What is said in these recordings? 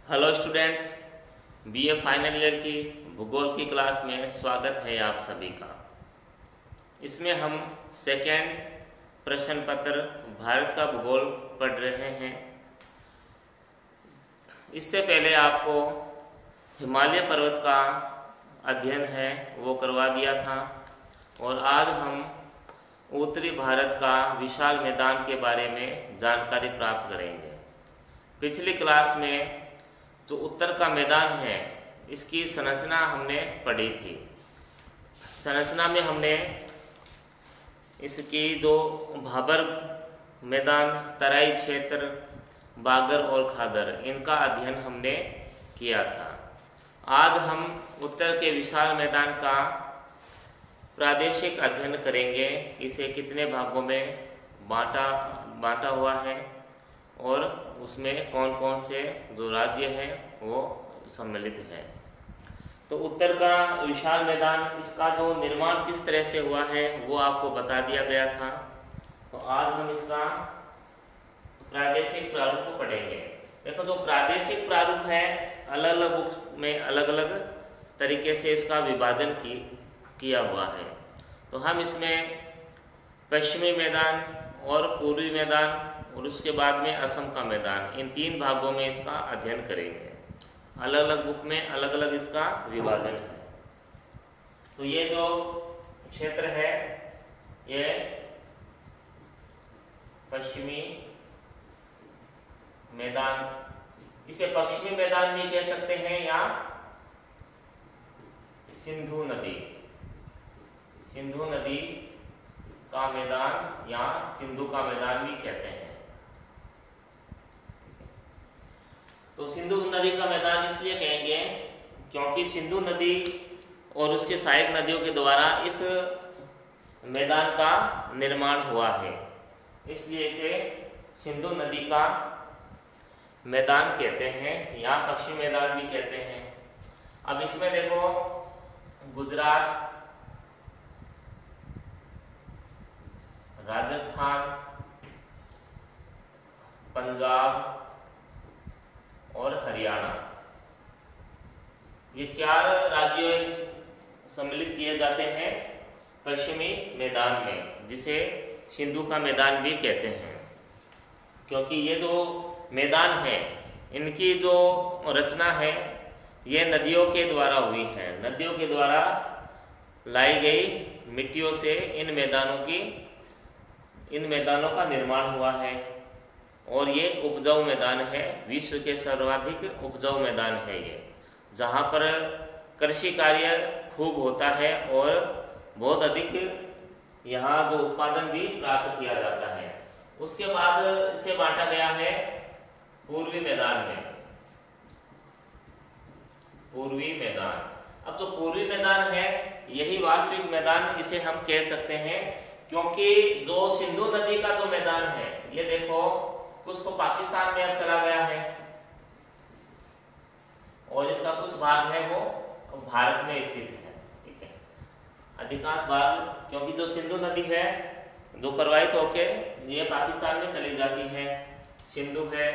Hello students, BA final year की भूगोल की क्लास में स्वागत है आप सभी का। इसमें हम सेकेंड प्रश्न पत्र भारत का भूगोल पढ़ रहे हैं। इससे पहले आपको हिमालय पर्वत का अध्ययन है वो करवा दिया था और आज हम उत्तरी भारत का विशाल मैदान के बारे में जानकारी प्राप्त करेंगे। पिछली क्लास में जो उत्तर का मैदान है इसकी संरचना हमने पढ़ी थी। संरचना में हमने इसकी जो भाबर मैदान, तराई क्षेत्र, बागर और खादर, इनका अध्ययन हमने किया था। आज हम उत्तर के विशाल मैदान का प्रादेशिक अध्ययन करेंगे। इसे कितने भागों में बांटा हुआ है और उसमें कौन कौन से जो राज्य हैं वो सम्मिलित है। तो उत्तर का विशाल मैदान, इसका जो निर्माण किस तरह से हुआ है वो आपको बता दिया गया था। तो आज हम इसका प्रादेशिक प्रारूप पढ़ेंगे। देखो, जो प्रादेशिक प्रारूप है अलग अलग बुक में अलग अलग तरीके से इसका विभाजन किया हुआ है। तो हम इसमें पश्चिमी मैदान और पूर्वी मैदान और उसके बाद में असम का मैदान, इन तीन भागों में इसका अध्ययन करेंगे। अलग अलग बुक में अलग अलग इसका विभाजन है। तो ये जो क्षेत्र है ये पश्चिमी मैदान, इसे पश्चिमी मैदान भी कह सकते हैं या सिंधु नदी का मैदान या सिंधु का मैदान भी कहते हैं। तो सिंधु नदी का मैदान इसलिए कहेंगे क्योंकि सिंधु नदी और उसके सहायक नदियों के द्वारा इस मैदान का निर्माण हुआ है, इसलिए इसे सिंधु नदी का मैदान कहते हैं या पश्चिमी मैदान भी कहते हैं। अब इसमें देखो, गुजरात, राजस्थान, पंजाब और हरियाणा, ये चार राज्य सम्मिलित किए जाते हैं पश्चिमी मैदान में, जिसे सिंधु का मैदान भी कहते हैं। क्योंकि ये जो मैदान है इनकी जो रचना है ये नदियों के द्वारा हुई है। नदियों के द्वारा लाई गई मिट्टियों से इन मैदानों का निर्माण हुआ है और ये उपजाऊ मैदान है। विश्व के सर्वाधिक उपजाऊ मैदान है ये, जहाँ पर कृषि कार्य खूब होता है और बहुत अधिक यहाँ जो उत्पादन भी प्राप्त किया जाता है। उसके बाद इसे बांटा गया है पूर्वी मैदान में। पूर्वी मैदान, अब जो पूर्वी मैदान है यही वास्तविक मैदान इसे हम कह सकते हैं, क्योंकि जो सिंधु नदी का जो मैदान है ये देखो, कुछ तो पाकिस्तान में अब चला गया है और इसका कुछ भाग है वो भारत में स्थित है। ठीक है, अधिकांश भाग, क्योंकि जो सिंधु नदी है जो प्रवाहित होके ये पाकिस्तान में चली जाती है, सिंधु है,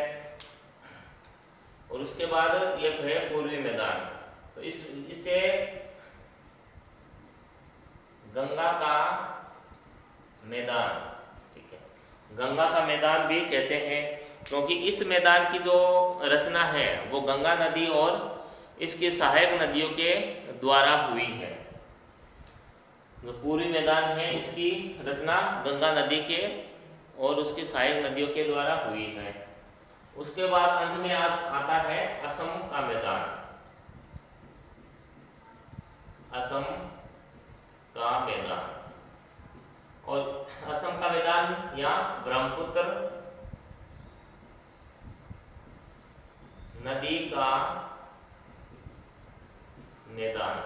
और उसके बाद ये है पूर्वी मैदान। तो इससे गंगा का मैदान, ठीक है, गंगा का मैदान भी कहते हैं, क्योंकि इस मैदान की जो रचना है वो गंगा नदी और इसकी सहायक नदियों के द्वारा हुई है। जो पूर्वी मैदान है इसकी रचना गंगा नदी के और उसकी सहायक नदियों के द्वारा हुई है। उसके बाद अंत में आता है असम का मैदान। असम का मैदान, और असम का मैदान या ब्रह्मपुत्र नदी का मैदान,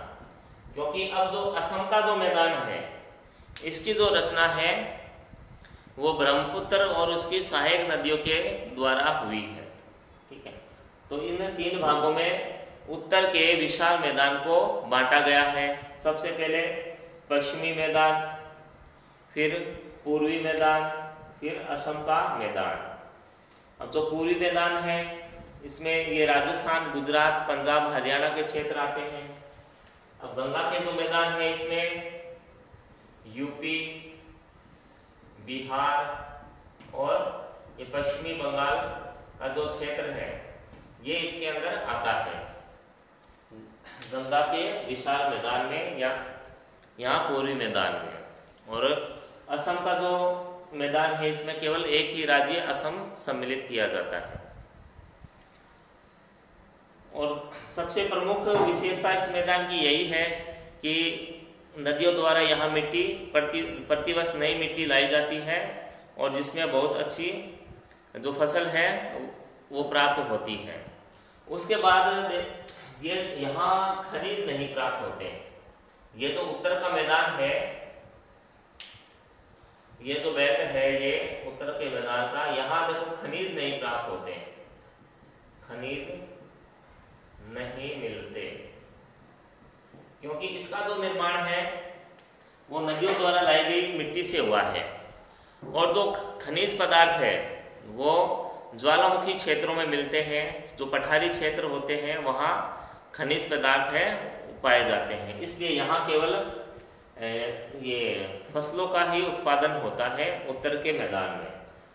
क्योंकि अब जो असम का जो मैदान है इसकी जो रचना है वो ब्रह्मपुत्र और उसकी सहायक नदियों के द्वारा हुई है। ठीक है, तो इन तीन भागों में उत्तर के विशाल मैदान को बांटा गया है। सबसे पहले पश्चिमी मैदान, फिर पूर्वी मैदान, फिर असम का मैदान। अब जो पूर्वी मैदान है इसमें ये राजस्थान, गुजरात, पंजाब, हरियाणा के क्षेत्र आते हैं। अब गंगा के जो मैदान है इसमें यूपी, बिहार और ये पश्चिमी बंगाल का जो क्षेत्र है ये इसके अंदर आता है, गंगा के विशाल मैदान में या यहाँ पूर्वी मैदान में। और असम का जो मैदान है इसमें केवल एक ही राज्य असम सम्मिलित किया जाता है। और सबसे प्रमुख विशेषता इस मैदान की यही है कि नदियों द्वारा यहाँ मिट्टी प्रतिवर्ष नई मिट्टी लाई जाती है और जिसमें बहुत अच्छी जो फसल है वो प्राप्त होती है। उसके बाद ये यहाँ खनिज नहीं प्राप्त होते। ये जो उत्तर का मैदान है, ये जो बेल्ट है ये उत्तर के मैदान का, यहाँ देखो खनिज नहीं प्राप्त होते, खनिज नहीं मिलते, क्योंकि इसका जो निर्माण है वो नदियों द्वारा लाई गई मिट्टी से हुआ है। और जो खनिज पदार्थ है वो ज्वालामुखी क्षेत्रों में मिलते हैं, जो पठारी क्षेत्र होते हैं वहाँ खनिज पदार्थ है पाए जाते हैं। इसलिए यहाँ केवल ये फसलों का ही उत्पादन होता है उत्तर के मैदान में।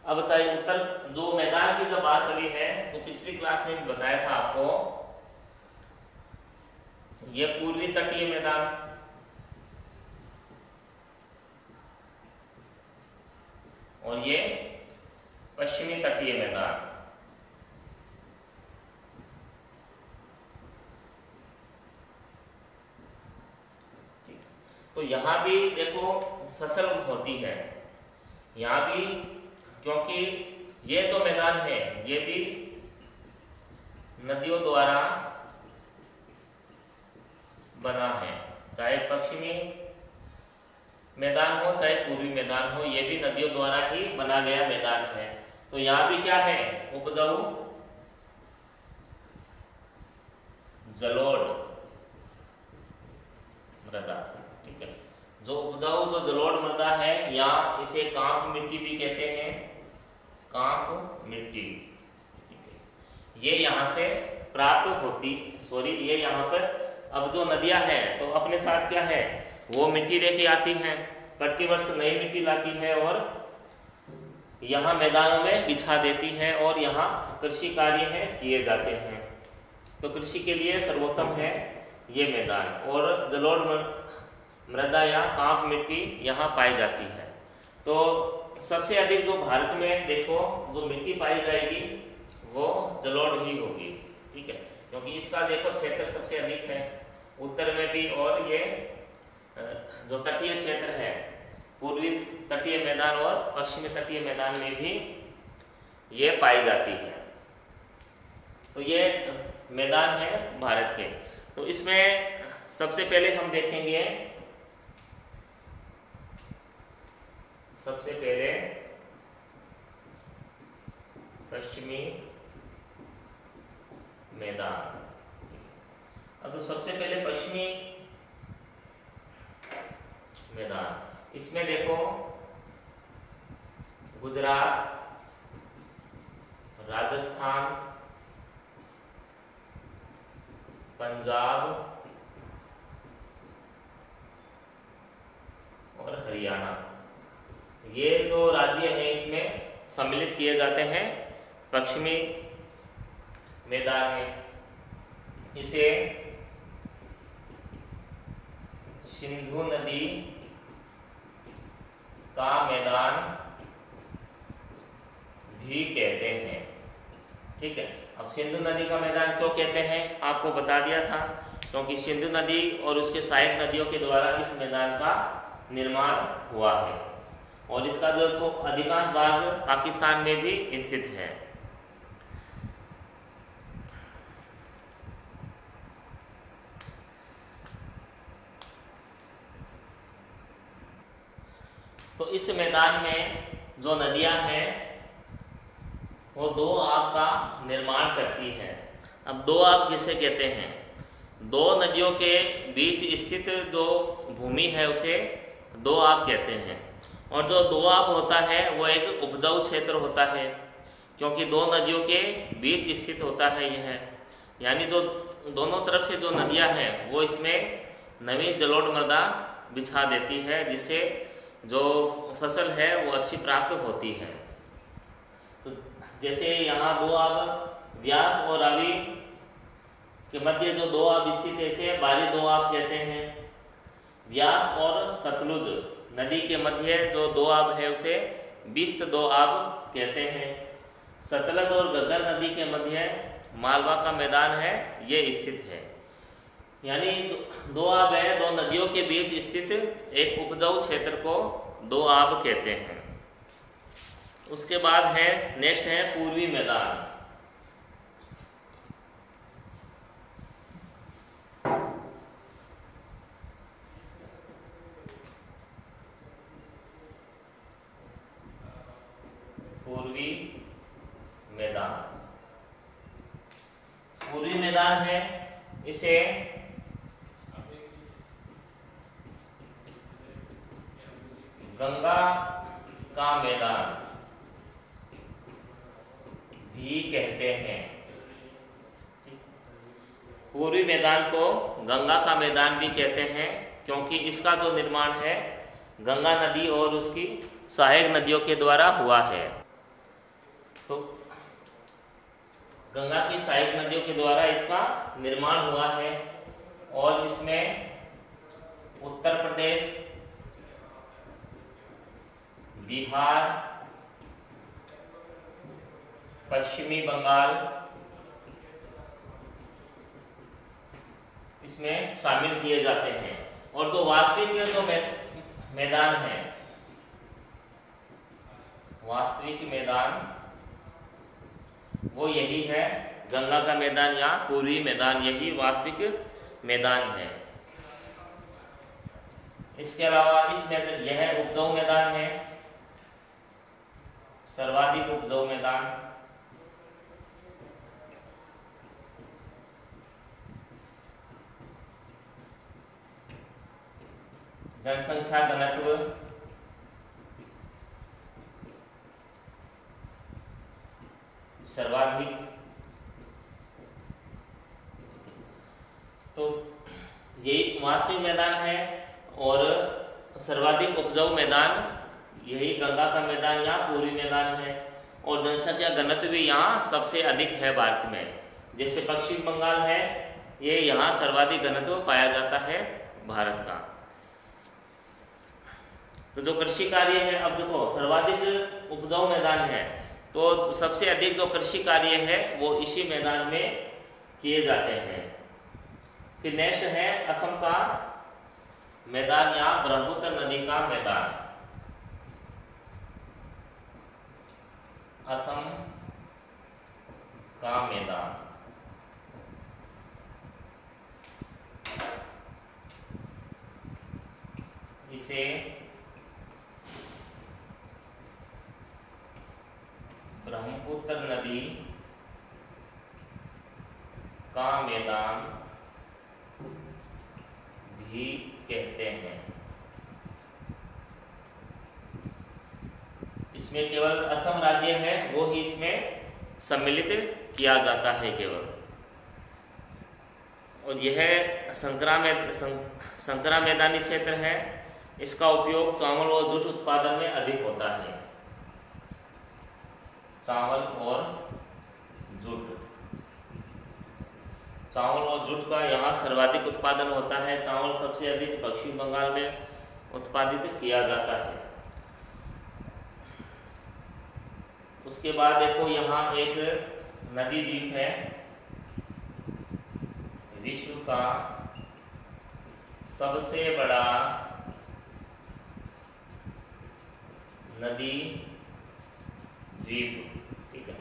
अब चाहे उत्तर जो मैदान की जब बात चली है तो पिछली क्लास में भी बताया था आपको, ये पूर्वी तटीय मैदान और ये पश्चिमी तटीय मैदान। तो यहाँ भी देखो फसल होती है, यहाँ भी, क्योंकि ये जो मैदान है ये भी नदियों द्वारा बना है, चाहे पश्चिमी मैदान हो चाहे पूर्वी मैदान हो, ये भी नदियों द्वारा ही बना गया मैदान है। तो यहाँ भी क्या है, उपजाऊ जलोढ़ मृदा, ठीक है। जो उपजाऊ जो जलोढ़ मृदा है यहाँ इसे कांप मिट्टी भी कहते हैं, कांप मिट्टी, ठीक है। ये यहाँ से प्राप्त होती, ये यहाँ पर अब जो नदियां हैं तो अपने साथ क्या है वो मिट्टी लेके आती हैं, प्रतिवर्ष नई मिट्टी लाती है और यहाँ मैदानों में बिछा देती है और यहाँ कृषि कार्य है किए जाते हैं। तो कृषि के लिए सर्वोत्तम है ये मैदान। और जलोढ़ मृदा या कांप मिट्टी यहाँ पाई जाती है। तो सबसे अधिक जो भारत में देखो जो मिट्टी पाई जाएगी वो जलोढ़ ही होगी, ठीक है, क्योंकि इसका देखो क्षेत्र सबसे अधिक है उत्तर में भी, और ये जो तटीय क्षेत्र है पूर्वी तटीय मैदान और पश्चिमी तटीय मैदान में भी ये पाई जाती है। तो ये मैदान है भारत के। तो इसमें सबसे पहले हम देखेंगे, सबसे पहले पश्चिमी मैदान। अब तो सबसे पहले पश्चिमी मैदान, इसमें देखो गुजरात, राजस्थान, पंजाब और हरियाणा, ये जो राज्य हैं इसमें सम्मिलित किए जाते हैं पश्चिमी मैदान में। इसे सिंधु नदी का मैदान भी कहते हैं, ठीक है। अब सिंधु नदी का मैदान क्यों कहते हैं आपको बता दिया था, क्योंकि सिंधु नदी और उसके सहायक नदियों के द्वारा इस मैदान का निर्माण हुआ है और इसका जो अधिकांश भाग पाकिस्तान में भी स्थित है। तो इस मैदान में जो नदियां हैं वो दो आब का निर्माण करती हैं। अब दो आब किसे कहते हैं, दो नदियों के बीच स्थित जो भूमि है उसे दो आब कहते हैं। और जो दो आब होता है वो एक उपजाऊ क्षेत्र होता है, क्योंकि दो नदियों के बीच स्थित होता है यह, यानी जो दोनों तरफ से जो नदियां हैं वो इसमें नवीन जलोढ़ मृदा बिछा देती है, जिससे जो फसल है वो अच्छी प्राप्त होती है। तो जैसे यहाँ दोआब व्यास और रावी के मध्य जो दोआब स्थित है इसे बारी दोआब कहते हैं। व्यास और सतलुज नदी के मध्य जो दोआब है उसे बिस्त दोआब कहते हैं। सतलज और घग्गर नदी के मध्य मालवा का मैदान है, ये स्थित है। यानी दोआब है, दो नदियों के बीच स्थित एक उपजाऊ क्षेत्र को दोआब कहते हैं। उसके बाद है नेक्स्ट है पूर्वी मैदान। पूर्वी मैदान, पूर्वी मैदान है, इसे गंगा का मैदान भी कहते हैं। पूर्वी मैदान को गंगा का मैदान भी कहते हैं क्योंकि इसका जो निर्माण है गंगा नदी और उसकी सहायक नदियों के द्वारा हुआ है। तो गंगा की सहायक नदियों के द्वारा इसका निर्माण हुआ है और इसमें उत्तर प्रदेश, बिहार, पश्चिमी बंगाल इसमें शामिल किए जाते हैं। और जो वास्तविक जो मैदान है, वास्तविक मैदान वो यही है, गंगा का मैदान या पूर्वी मैदान, यही वास्तविक मैदान है। इसके अलावा यह उपजाऊ मैदान है, सर्वाधिक उपजाऊ मैदान। जनसंख्या घनत्व सर्वाधिक, तो यही वास्तविक मैदान है और सर्वाधिक उपजाऊ मैदान यही गंगा का मैदान या पूर्वी मैदान है। और जनसंख्या घनत्व भी यहाँ सबसे अधिक है भारत में। जैसे पश्चिम बंगाल है, ये यहाँ सर्वाधिक घनत्व पाया जाता है भारत का। तो जो कृषि कार्य है, अब देखो सर्वाधिक उपजाऊ मैदान है तो सबसे अधिक जो कृषि कार्य है वो इसी मैदान में किए जाते हैं। फिर नेक्स्ट है असम का मैदान या ब्रह्मपुत्र नदी का मैदान। असम का मैदान, इसे ब्रह्मपुत्र नदी का मैदान भी कहते हैं। इसमें केवल असम राज्य है वो ही इसमें सम्मिलित किया जाता है केवल। और यह संकरा मैदानी क्षेत्र है, इसका उपयोग चावल और जूट उत्पादन में अधिक होता है। चावल और जूट, चावल और जूट का यहाँ सर्वाधिक उत्पादन होता है। चावल सबसे अधिक पश्चिम बंगाल में उत्पादित किया जाता है। उसके बाद देखो यहाँ एक नदी द्वीप है, विश्व का सबसे बड़ा नदी द्वीप, ठीक है,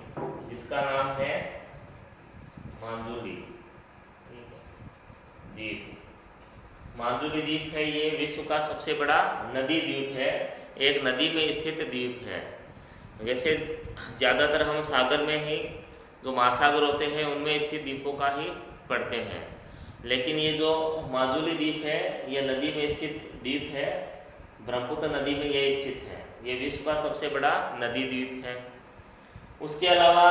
जिसका नाम है मांजुली, ठीक है, द्वीप। मांजुली द्वीप है, ये विश्व का सबसे बड़ा नदी द्वीप है, एक नदी में स्थित द्वीप है। वैसे ज़्यादातर हम सागर में ही, जो महासागर होते हैं उनमें स्थित द्वीपों का ही पढ़ते हैं, लेकिन ये जो माजुली द्वीप है ये नदी में स्थित द्वीप है, ब्रह्मपुत्र नदी में ये स्थित है। ये विश्व का सबसे बड़ा नदी द्वीप है। उसके अलावा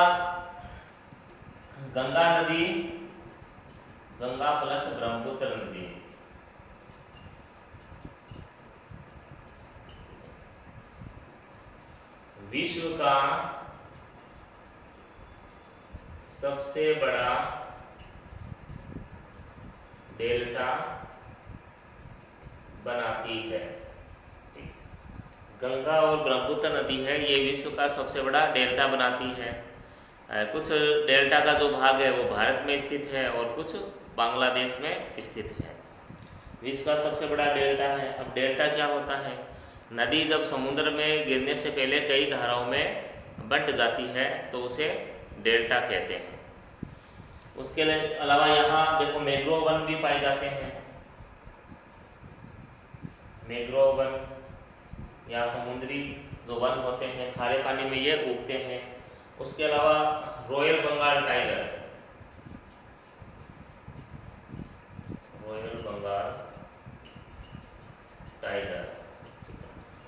गंगा नदी, गंगा प्लस ब्रह्मपुत्र नदी, विश्व का सबसे बड़ा डेल्टा बनाती है। गंगा और ब्रह्मपुत्र नदी है, ये विश्व का सबसे बड़ा डेल्टा बनाती है। कुछ डेल्टा का जो भाग है वो भारत में स्थित है और कुछ बांग्लादेश में स्थित है। विश्व का सबसे बड़ा डेल्टा है। अब डेल्टा क्या होता है? नदी जब समुद्र में गिरने से पहले कई धाराओं में बंट जाती है तो उसे डेल्टा कहते हैं। उसके अलावा यहाँ देखो मैंग्रोव वन भी पाए जाते हैं। मैंग्रोव वन या समुद्री जो वन होते हैं खारे पानी में ये उगते हैं। उसके अलावा royal Bengal tiger, royal Bengal tiger,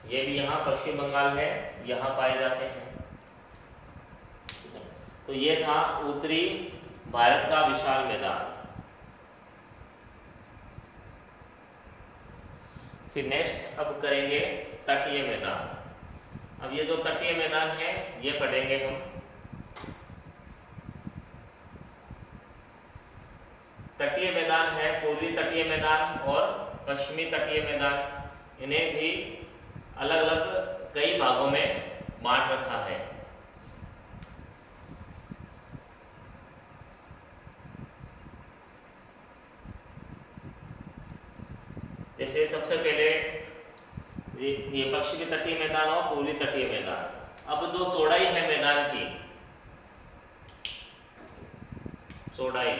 ये भी यहाँ पश्चिम बंगाल है, यहाँ पाए जाते हैं। तो ये था उत्तरी भारत का विशाल मैदान। फिर नेक्स्ट अब करेंगे तटीय मैदान। अब ये जो तटीय मैदान है ये पढ़ेंगे हम। तटीय मैदान है पूर्वी तटीय मैदान और पश्चिमी तटीय मैदान। इन्हें भी अलग अलग कई भागों में बांट रखा है। जैसे सबसे पहले ये पश्चिमी तटीय मैदान और पूर्वी तटीय मैदान। अब जो चौड़ाई है मैदान की, चौड़ाई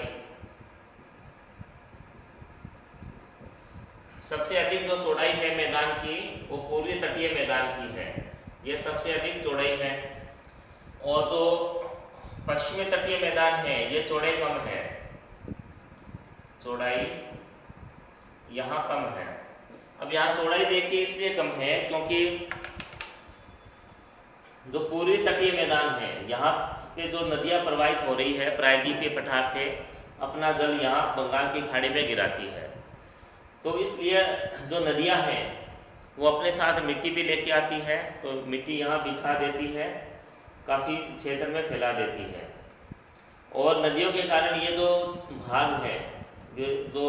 सबसे अधिक जो चौड़ाई है मैदान की वो पूर्वी तटीय मैदान की है, ये सबसे अधिक चौड़ाई है। और जो पश्चिमी तटीय मैदान है ये चौड़ाई कम है, चौड़ाई यहाँ कम है। अब यहाँ चौड़ाई देखिए इसलिए कम है क्योंकि जो पूर्वी तटीय मैदान है यहाँ पे जो नदियाँ प्रवाहित हो रही है प्रायद्वीपीय पठार से, अपना जल यहाँ बंगाल की खाड़ी में गिराती है। तो इसलिए जो नदियाँ हैं वो अपने साथ मिट्टी भी लेके आती है, तो मिट्टी यहाँ बिछा देती है, काफ़ी क्षेत्र में फैला देती है। और नदियों के कारण ये जो भाग है, जो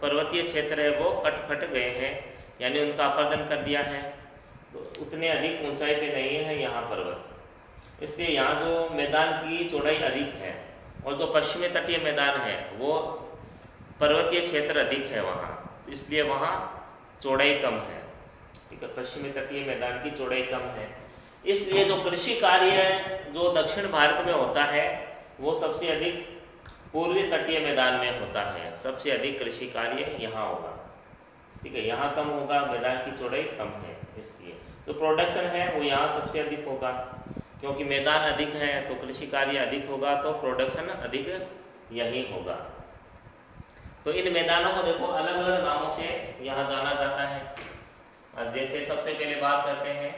पर्वतीय क्षेत्र है वो कट गए हैं, यानी उनका अपरदन कर दिया है। तो उतने अधिक ऊंचाई पे नहीं है यहाँ पर्वत, इसलिए यहाँ जो मैदान की चौड़ाई अधिक है। और जो पश्चिमी तटीय मैदान है वो पर्वतीय क्षेत्र अधिक है वहाँ, इसलिए वहाँ चौड़ाई कम है। ठीक है, पश्चिमी तटीय मैदान की चौड़ाई कम है। इसलिए जो कृषि कार्य जो दक्षिण भारत में होता है वो सबसे अधिक पूर्वी तटीय मैदान में होता है। सबसे अधिक कृषि कार्य यहाँ होगा। ठीक है, यहाँ कम होगा, मैदान की चौड़ाई कम है, इसलिए जो प्रोडक्शन है वो यहाँ सबसे अधिक होगा। क्योंकि मैदान अधिक है तो कृषि कार्य अधिक होगा, तो प्रोडक्शन अधिक यही होगा। तो इन मैदानों को देखो अलग अलग नामों से यहाँ जाना जाता है। जैसे सबसे पहले बात करते हैं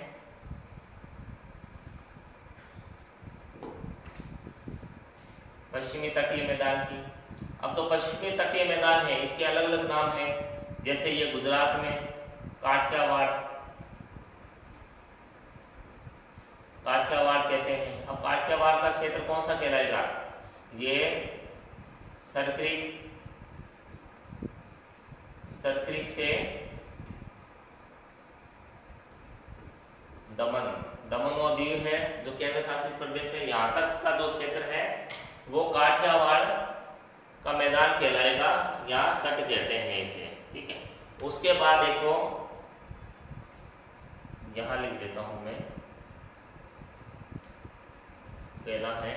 पश्चिमी तटीय मैदान की। अब तो पश्चिमी तटीय मैदान है इसके अलग अलग नाम हैं। जैसे ये गुजरात में काठियावाड़ कहते हैं। अब काठियावाड़ का क्षेत्र कौन सा कहलाएगा? ये सरक्रिक से दमन और दीव है जो केंद्र शासित प्रदेश है, यहाँ तक का जो क्षेत्र है वो काठियावाड़ का मैदान कहलाएगा, या तट कहते हैं इसे। ठीक है, उसके बाद देखो यहाँ लिख देता हूं मैं, पहला है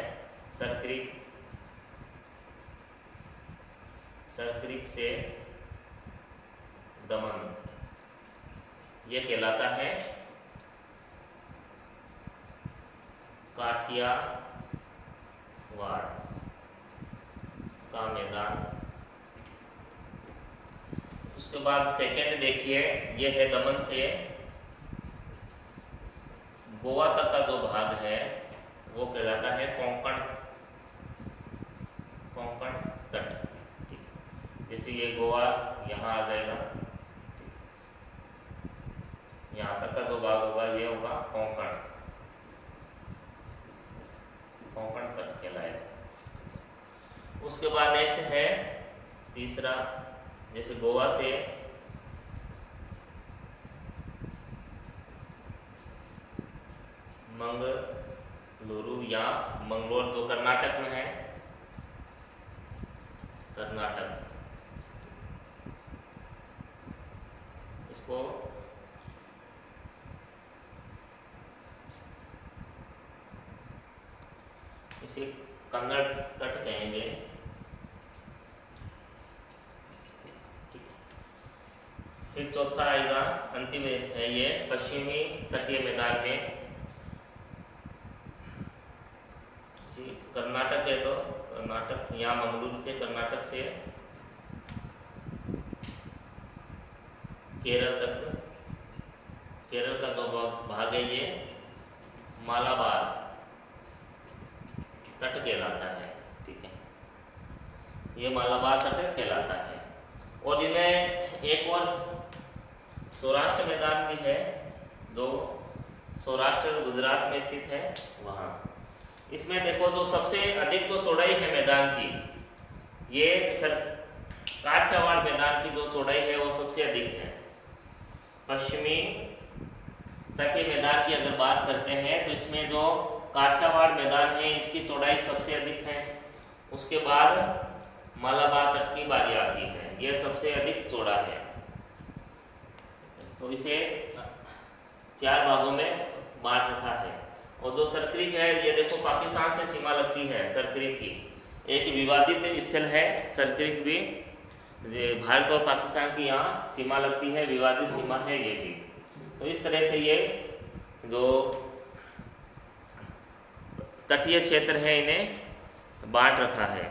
सरक्रिक से दमन, ये कहलाता है काठियावाड़ का मैदान। उसके बाद सेकंड देखिए, ये है दमन से गोवा तक का जो भाग है वो कहलाता है कोंकण तट। ठीक है, जैसे ये गोवा यहाँ आ जाएगा, यहाँ तक का जो भाग होगा ये होगा कोंकण तट कहलाएगा। उसके बाद नेक्स्ट है तीसरा, जैसे गोवा से मंगलुरु या मंगलोर जो कर्नाटक में है, कर्नाटक, इसको इसे कन्नड़ तट कहेंगे। ठीक है, फिर चौथा आएगा, अंतिम है ये पश्चिमी तटीय मैदान में, कर्नाटक है तो कर्नाटक, यहाँ मंगलुरु से कर्नाटक से केरल तक, केरल का जो भाग है ये मालाबार तट कहलाता है। ठीक है, ये मालाबार तट कहलाता है। और इनमें एक और सौराष्ट्र मैदान भी है, जो सौराष्ट्र गुजरात में स्थित है वहाँ। इसमें देखो जो सबसे अधिक जो चौड़ाई है मैदान की, ये काठियावाड़ मैदान की जो चौड़ाई है वो सबसे अधिक है। पश्चिमी तटीय मैदान की अगर बात करते हैं तो इसमें जो काठियावाड़ मैदान है इसकी चौड़ाई सबसे अधिक है। उसके बाद मालाबार तट की बारी आती है, यह सबसे अधिक चौड़ा है। तो इसे 4 भागों में बांट रखा है। और जो सरक्रीक है, ये देखो पाकिस्तान से सीमा लगती है सरक्रीक की, एक विवादित स्थल है सरक्रीक भी, भारत और पाकिस्तान की यहाँ सीमा लगती है, विवादित सीमा है ये भी। तो इस तरह से ये जो तटीय क्षेत्र है इन्हें बांट रखा है।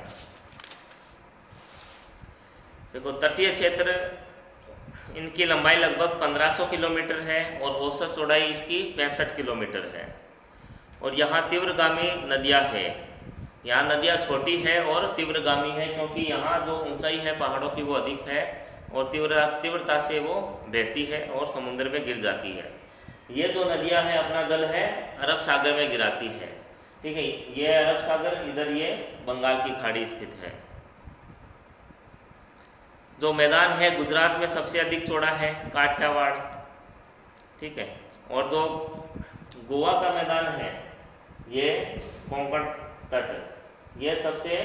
देखो तटीय क्षेत्र, इनकी लंबाई लगभग 1500 किलोमीटर है और औसत चौड़ाई इसकी 65 किलोमीटर है। और यहाँ तीव्रगामी नदियाँ है, यहाँ नदियाँ छोटी है और तीव्रगामी है, क्योंकि यहाँ जो ऊंचाई है पहाड़ों की वो अधिक है और तीव्रता से वो बहती है और समुद्र में गिर जाती है। ये जो नदियाँ हैं अपना जल है अरब सागर में गिराती है। ठीक है, ये अरब सागर, इधर ये बंगाल की खाड़ी स्थित है। जो मैदान है गुजरात में सबसे अधिक चौड़ा है, काठियावाड़। ठीक है, और जो गोवा का मैदान है ये कोंकण तट, ये सबसे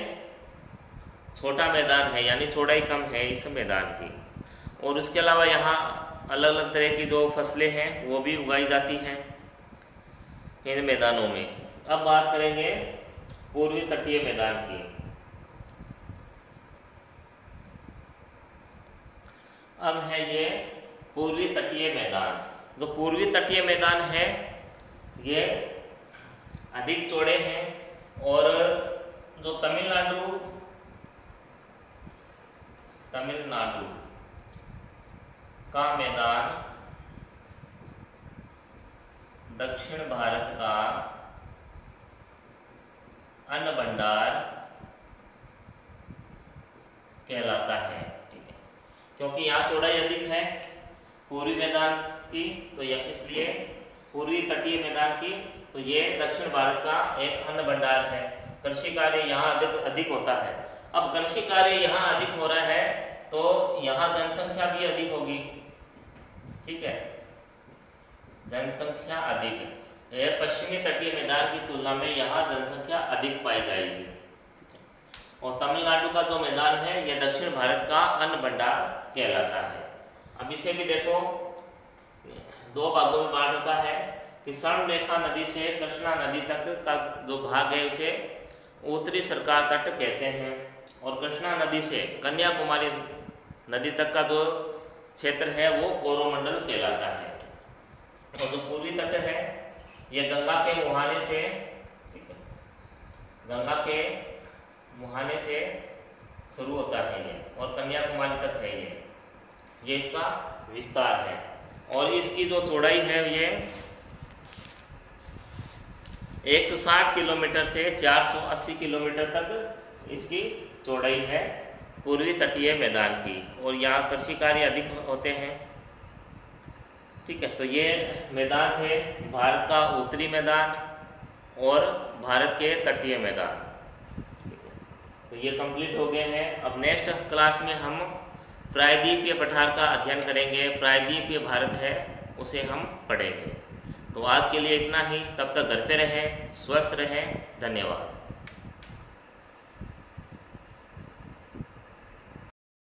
छोटा मैदान है, यानी चौड़ाई कम है इस मैदान की। और उसके अलावा यहाँ अलग अलग तरह की जो फसलें हैं वो भी उगाई जाती हैं इन मैदानों में। अब बात करेंगे पूर्वी तटीय मैदान की। अब है ये पूर्वी तटीय मैदान। जो पूर्वी तटीय मैदान है ये अधिक चौड़े हैं और जो तमिलनाडु का मैदान दक्षिण भारत का अन्न भंडार कहलाता है। ठीक है, क्योंकि यहाँ चौड़ाई अधिक है पूर्वी मैदान की, तो इसलिए पूर्वी तटीय मैदान की, तो ये दक्षिण भारत का एक अन्न भंडार है। कृषि कार्य यहाँ अधिक होता है। अब कृषि कार्य यहाँ अधिक हो रहा है तो यहाँ जनसंख्या भी अधिक होगी। ठीक है, जनसंख्या अधिक, यह पश्चिमी तटीय मैदान की तुलना में यहाँ जनसंख्या अधिक पाई जाएगी। और तमिलनाडु का जो मैदान है यह दक्षिण भारत का अन्न भंडार कहलाता है। अब इसे भी देखो 2 भागों में बांट रखा है कि स्वर्णरेखा नदी से कृष्णा नदी तक का जो भाग है उसे उत्तरी सरकार तट कहते हैं, और कृष्णा नदी से कन्याकुमारी नदी तक का जो क्षेत्र है वो कोरोमंडल कहलाता है। और जो पूर्वी तट है ये गंगा के मुहाने से, ठीक है, गंगा के मुहाने से शुरू होता है ये और कन्याकुमारी तक है ये इसका विस्तार है। और इसकी जो चौड़ाई है ये 160 किलोमीटर से 480 किलोमीटर तक इसकी चौड़ाई है पूर्वी तटीय मैदान की, और यहाँ कृषि कार्य अधिक होते हैं। ठीक है, तो ये मैदान है भारत का उत्तरी मैदान और भारत के तटीय मैदान। तो ये कंप्लीट हो गए हैं। अब नेक्स्ट क्लास में हम प्रायद्वीपीय पठार का अध्ययन करेंगे। प्रायद्वीपीय भारत है उसे हम पढ़ेंगे। तो आज के लिए इतना ही, तब तक घर पे रहें, स्वस्थ रहें, धन्यवाद।